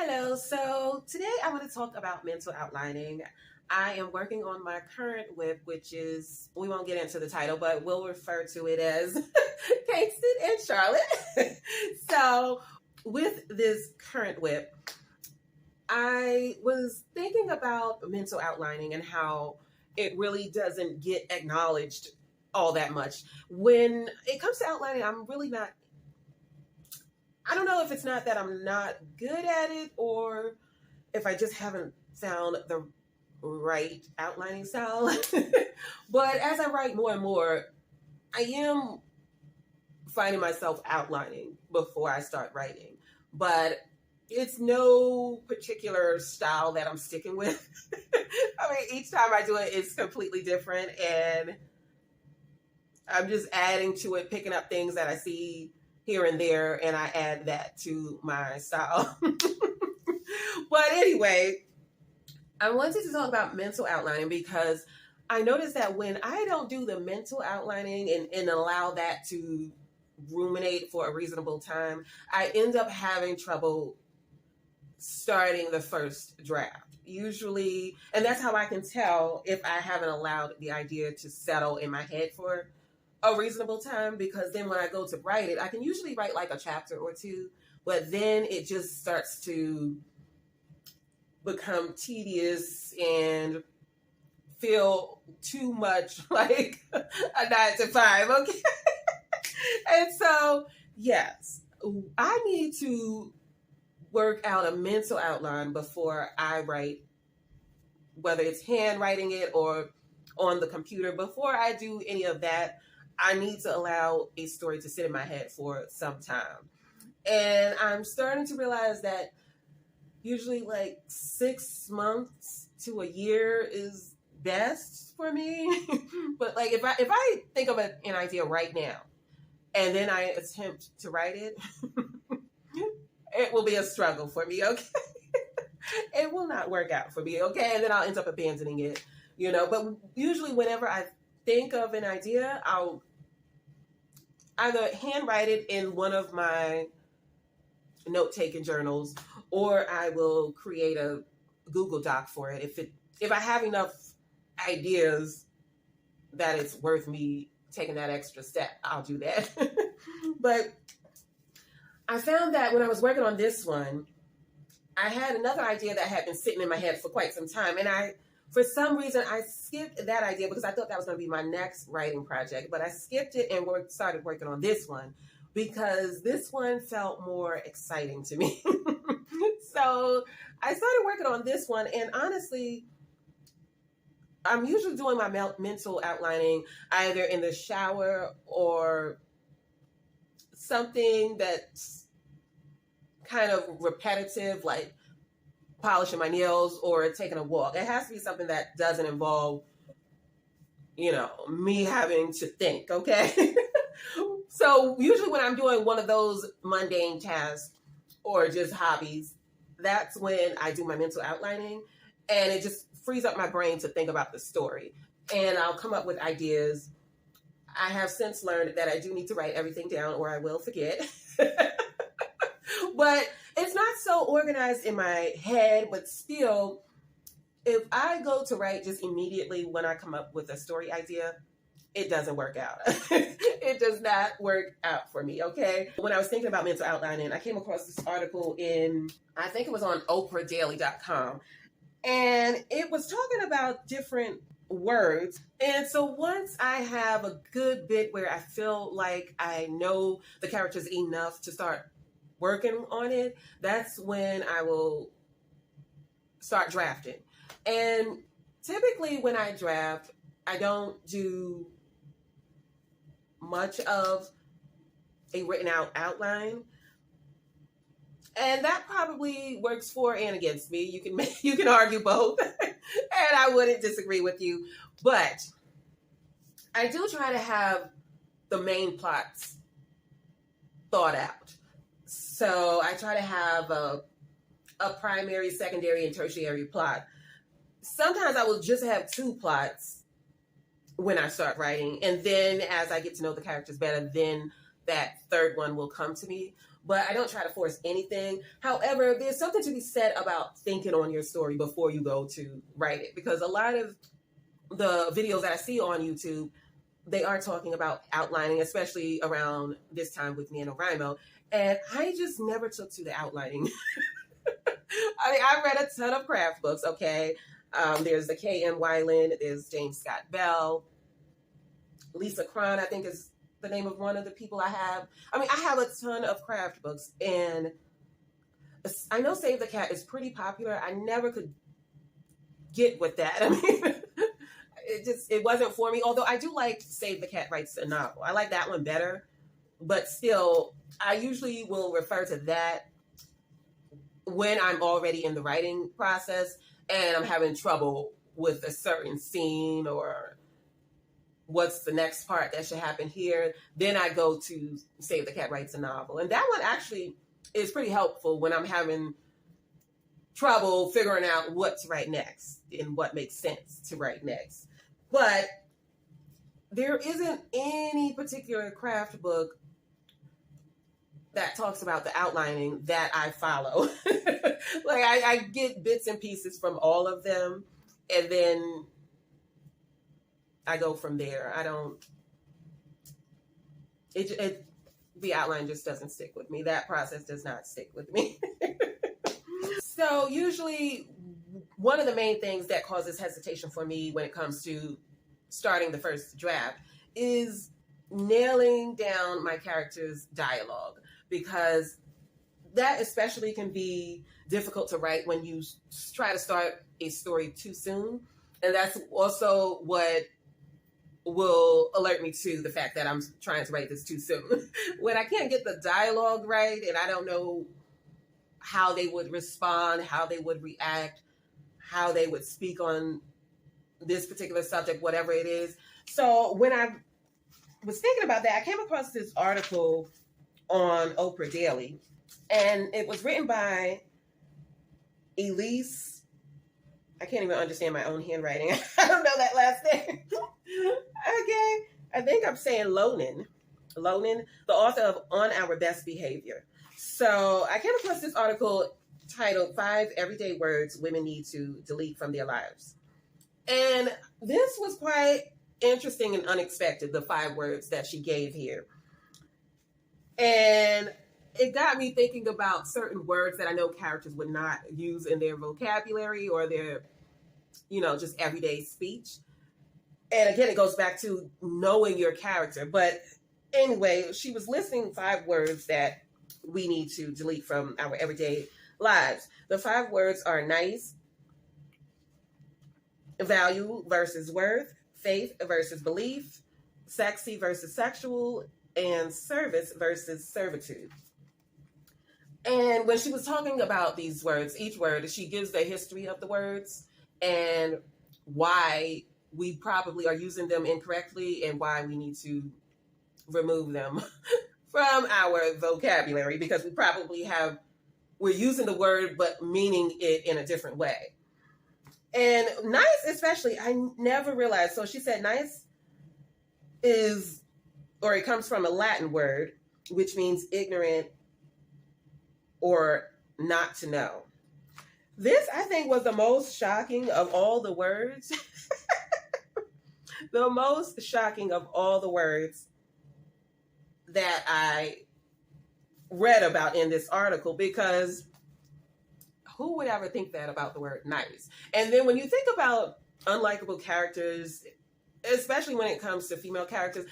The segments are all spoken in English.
Hello, so today I want to talk about mental outlining. I am working on my current whip, which is, we won't get into the title, but we'll refer to it as Kingston and Charlotte. So, with this current whip, I was thinking about mental outlining and how it really doesn't get acknowledged all that much. When it comes to outlining, I'm really not, I don't know if it's not that I'm not good at it or if I just haven't found the right outlining style. But as I write more and more, I am finding myself outlining before I start writing. But it's no particular style that I'm sticking with. I mean, each time I do it, it's completely different. And I'm just adding to it, picking up things that I see here and there, and I add that to my style. But anyway, I wanted to talk about mental outlining because I noticed that when I don't do the mental outlining and allow that to ruminate for a reasonable time, I end up having trouble starting the first draft. Usually, and that's how I can tell if I haven't allowed the idea to settle in my head for a reasonable time, because then when I go to write it, I can usually write like a chapter or two, but then it just starts to become tedious and feel too much like a 9 to 5, okay? And so, yes, I need to work out a mental outline before I write, whether it's handwriting it or on the computer. Before I do any of that, I need to allow a story to sit in my head for some time. And I'm starting to realize that usually like 6 months to a year is best for me. But like if I think of an idea right now and then I attempt to write it, it will be a struggle for me, okay? It will not work out for me, okay? And then I'll end up abandoning it, But usually whenever I think of an idea, I'll either handwrite it in one of my note-taking journals, or I will create a Google Doc for it. If I have enough ideas that it's worth me taking that extra step, I'll do that. But I found that when I was working on this one, I had another idea that had been sitting in my head for quite some time, and for some reason, I skipped that idea because I thought that was going to be my next writing project. But I skipped it and started working on this one because this one felt more exciting to me. So I started working on this one. And honestly, I'm usually doing my mental outlining either in the shower or something that's kind of repetitive, like polishing my nails or taking a walk. It has to be something that doesn't involve, me having to think, okay? So usually when I'm doing one of those mundane tasks or just hobbies, that's when I do my mental outlining, and it just frees up my brain to think about the story. And I'll come up with ideas. I have since learned that I do need to write everything down or I will forget. But it's not so organized in my head, but still, if I go to write just immediately when I come up with a story idea, it doesn't work out. It does not work out for me, okay? When I was thinking about mental outlining, I came across this article I think it was on oprahdaily.com, and it was talking about different words. And so once I have a good bit where I feel like I know the characters enough to start working on it, that's when I will start drafting. And typically when I draft, I don't do much of a written out outline. And that probably works for and against me. You can argue both, and I wouldn't disagree with you. But I do try to have the main plots thought out. So I try to have a primary, secondary, and tertiary plot. Sometimes I will just have 2 plots when I start writing. And then as I get to know the characters better, then that third one will come to me. but I don't try to force anything. However, there's something to be said about thinking on your story before you go to write it, because a lot of the videos that I see on YouTube, they are talking about outlining, especially around this time with NaNoWriMo. And I just never took to the outlining. I mean, I read a ton of craft books, okay? There's the K.M. Weiland, there's James Scott Bell, Lisa Cron, I think is the name of one of the people I have. I mean, I have a ton of craft books, and I know Save the Cat is pretty popular. I never could get with that. I mean, it wasn't for me. Although I do like Save the Cat Writes a Novel. I like that one better, but still, I usually will refer to that when I'm already in the writing process and I'm having trouble with a certain scene or what's the next part that should happen here. Then I go to Save the Cat Writes a Novel. And that one actually is pretty helpful when I'm having trouble figuring out what to write next and what makes sense to write next. But there isn't any particular craft book that talks about the outlining that I follow. Like I get bits and pieces from all of them, and then I go from there. I don't, the outline just doesn't stick with me. That process does not stick with me. So usually one of the main things that causes hesitation for me when it comes to starting the first draft is nailing down my character's dialogue, because that especially can be difficult to write when you try to start a story too soon. And that's also what will alert me to the fact that I'm trying to write this too soon. When I can't get the dialogue right and I don't know how they would respond, how they would react, how they would speak on this particular subject, whatever it is. So when I was thinking about that, I came across this article on Oprah Daily, and it was written by Elise. I can't even understand my own handwriting. I don't know that last name. Okay. I think I'm saying Lonin, the author of On Our Best Behavior. So I came across this article titled 5 Everyday Words Women Need to Delete from Their Lives. And this was quite interesting and unexpected, the 5 words that she gave here. And it got me thinking about certain words that I know characters would not use in their vocabulary or their, just everyday speech. And again, it goes back to knowing your character. But anyway, she was listing 5 words that we need to delete from our everyday lives. The 5 words are nice, value versus worth, faith versus belief, sexy versus sexual, and service versus servitude. And when she was talking about these words, each word, she gives the history of the words and why we probably are using them incorrectly and why we need to remove them from our vocabulary, because we're using the word but meaning it in a different way. And nice especially, I never realized. So she said nice it comes from a Latin word, which means ignorant or not to know. This, I think, was the most shocking of all the words. The most shocking of all the words that I read about in this article, because who would ever think that about the word nice? And then when you think about unlikable characters, especially when it comes to female characters,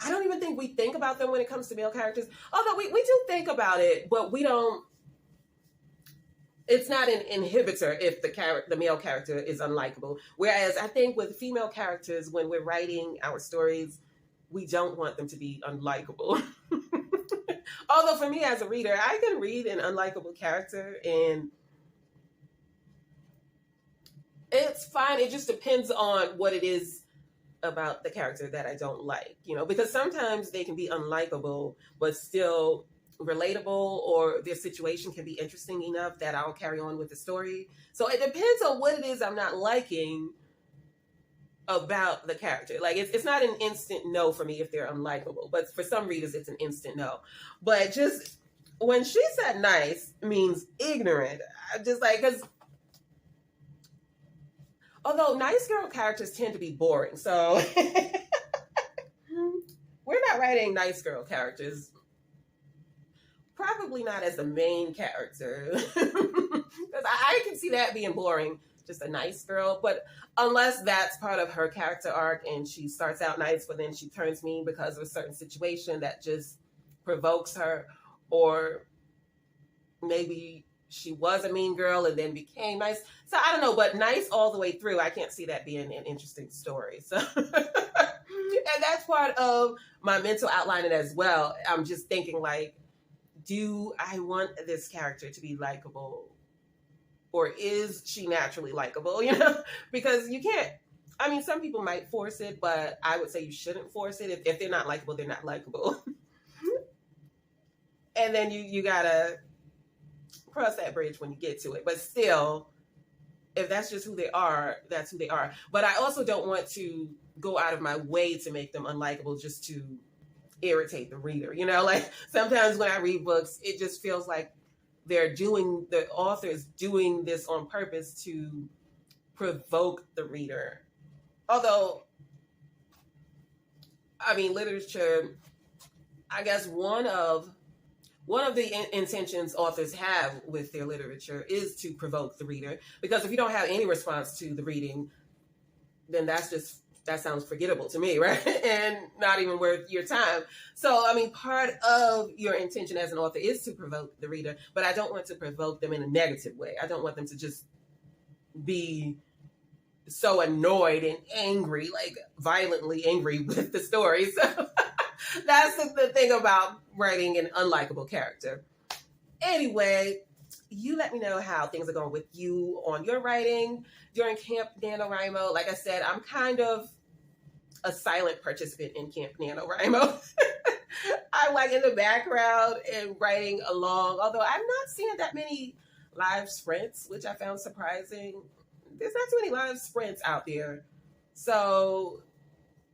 I don't even think we think about them when it comes to male characters. Although we do think about it, but we don't. It's not an inhibitor if the male character is unlikable. Whereas I think with female characters, when we're writing our stories, we don't want them to be unlikable. Although for me as a reader, I can read an unlikable character and it's fine. It just depends on what it is about the character that I don't like, because sometimes they can be unlikable, but still relatable, or their situation can be interesting enough that I'll carry on with the story. So it depends on what it is I'm not liking about the character. Like it's not an instant no for me if they're unlikable, but for some readers it's an instant no. But just when she said nice means ignorant, I'm just like, because although nice girl characters tend to be boring, so we're not writing nice girl characters. Probably not as the main character, because I can see that being boring. Just a nice girl, but unless that's part of her character arc and she starts out nice, but then she turns mean because of a certain situation that just provokes her, or maybe she was a mean girl and then became nice. So I don't know, but nice all the way through, I can't see that being an interesting story. So, and that's part of my mental outlining as well. I'm just thinking like, do I want this character to be likable? Or is she naturally likable? You know, because you can't. I mean, some people might force it, but I would say you shouldn't force it. If they're not likable, they're not likable. And then you gotta cross that bridge when you get to it. But still, if that's just who they are, that's who they are. But I also don't want to go out of my way to make them unlikable just to irritate the reader. You know, like sometimes when I read books, it just feels like the author is doing this on purpose to provoke the reader. Although, I mean, literature, I guess one of the intentions authors have with their literature is to provoke the reader, because if you don't have any response to the reading, then that sounds forgettable to me, right? And not even worth your time. So, I mean, part of your intention as an author is to provoke the reader, but I don't want to provoke them in a negative way. I don't want them to just be so annoyed and angry, like violently angry with the story. So that's the thing about writing an unlikable character. Anyway, you let me know how things are going with you on your writing during Camp NaNoWriMo. Like I said, I'm kind of a silent participant in Camp NaNoWriMo. I'm like in the background and writing along, although I'm not seeing that many live sprints, which I found surprising. There's not too many live sprints out there. So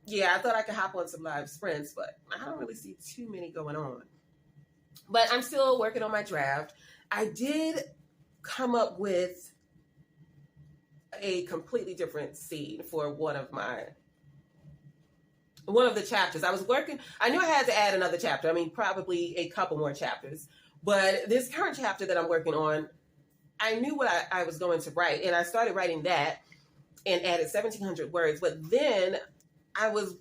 yeah, I thought I could hop on some live sprints, but I don't really see too many going on. But I'm still working on my draft. I did come up with a completely different scene for one of the chapters. I knew I had to add another chapter. I mean, probably a couple more chapters. But this current chapter that I'm working on, I knew what I was going to write. And I started writing that and added 1,700 words. But then I was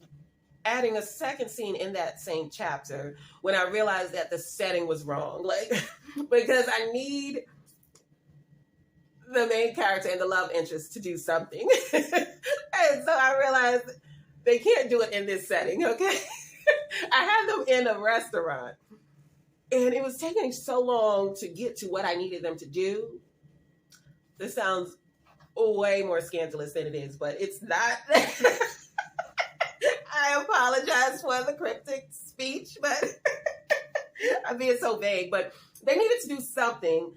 adding a second scene in that same chapter when I realized that the setting was wrong. Like, because I need the main character and the love interest to do something. And so I realized they can't do it in this setting, okay? I had them in a restaurant, and it was taking so long to get to what I needed them to do. This sounds way more scandalous than it is, but it's not. I apologize for the cryptic speech, but I'm being so vague. But they needed to do something,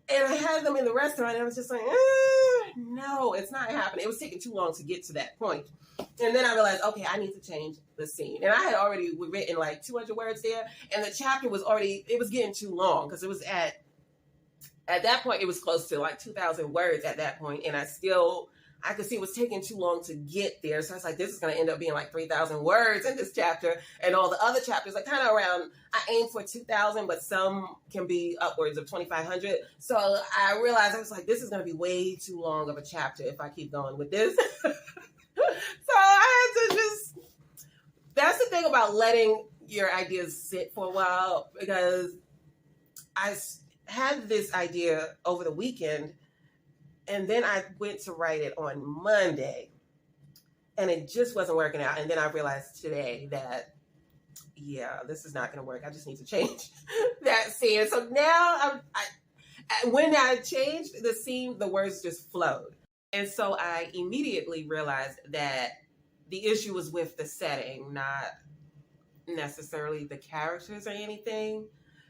and I had them in the restaurant, and I was just like, no, it's not happening. It was taking too long to get to that point. And then I realized, okay, I need to change the scene. And I had already written like 200 words there, and the chapter was getting too long, because it was at that point, it was close to like 2,000 words at that point, and I could see it was taking too long to get there. So I was like, this is going to end up being like 3,000 words in this chapter. And all the other chapters are kind of around, I aim for 2,000, but some can be upwards of 2,500. So I realized, I was like, this is going to be way too long of a chapter if I keep going with this. So I had to that's the thing about letting your ideas sit for a while, because I had this idea over the weekend, and then I went to write it on Monday, and it just wasn't working out. And then I realized today that, yeah, this is not going to work. I just need to change that scene. So now when I changed the scene, the words just flowed. And so I immediately realized that the issue was with the setting, not necessarily the characters or anything.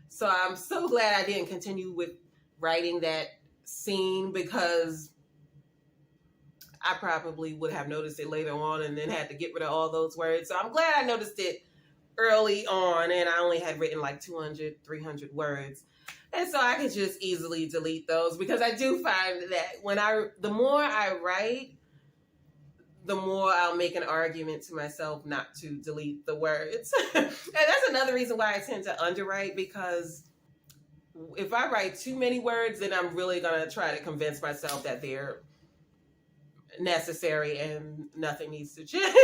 So I'm so glad I didn't continue with writing that scene, because I probably would have noticed it later on and then had to get rid of all those words. So I'm glad I noticed it early on, and I only had written like 200, 300 words. And so I could just easily delete those, because I do find that the more I write, the more I'll make an argument to myself not to delete the words. And that's another reason why I tend to underwrite, because if I write too many words, then I'm really going to try to convince myself that they're necessary and nothing needs to change.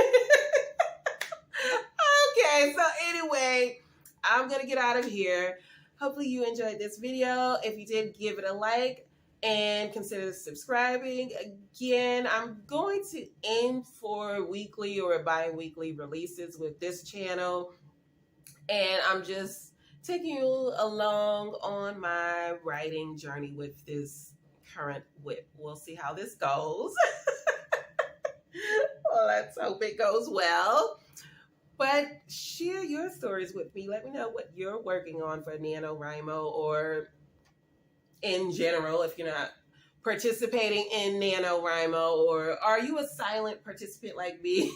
Okay, so anyway, I'm going to get out of here. Hopefully you enjoyed this video. If you did, give it a like and consider subscribing. Again, I'm going to aim for weekly or bi-weekly releases with this channel. And I'm just taking you along on my writing journey with this current whip. We'll see how this goes. Well, let's hope it goes well. But share your stories with me. Let me know what you're working on for NaNoWriMo, or in general, if you're not participating in NaNoWriMo, or are you a silent participant like me?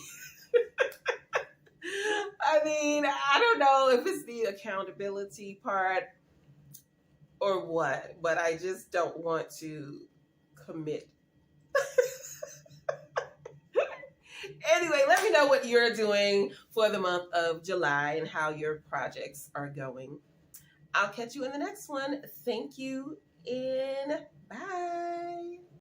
I mean, I don't know if it's the accountability part or what, but I just don't want to commit. Anyway, let me know what you're doing for the month of July and how your projects are going. I'll catch you in the next one. Thank you, and bye.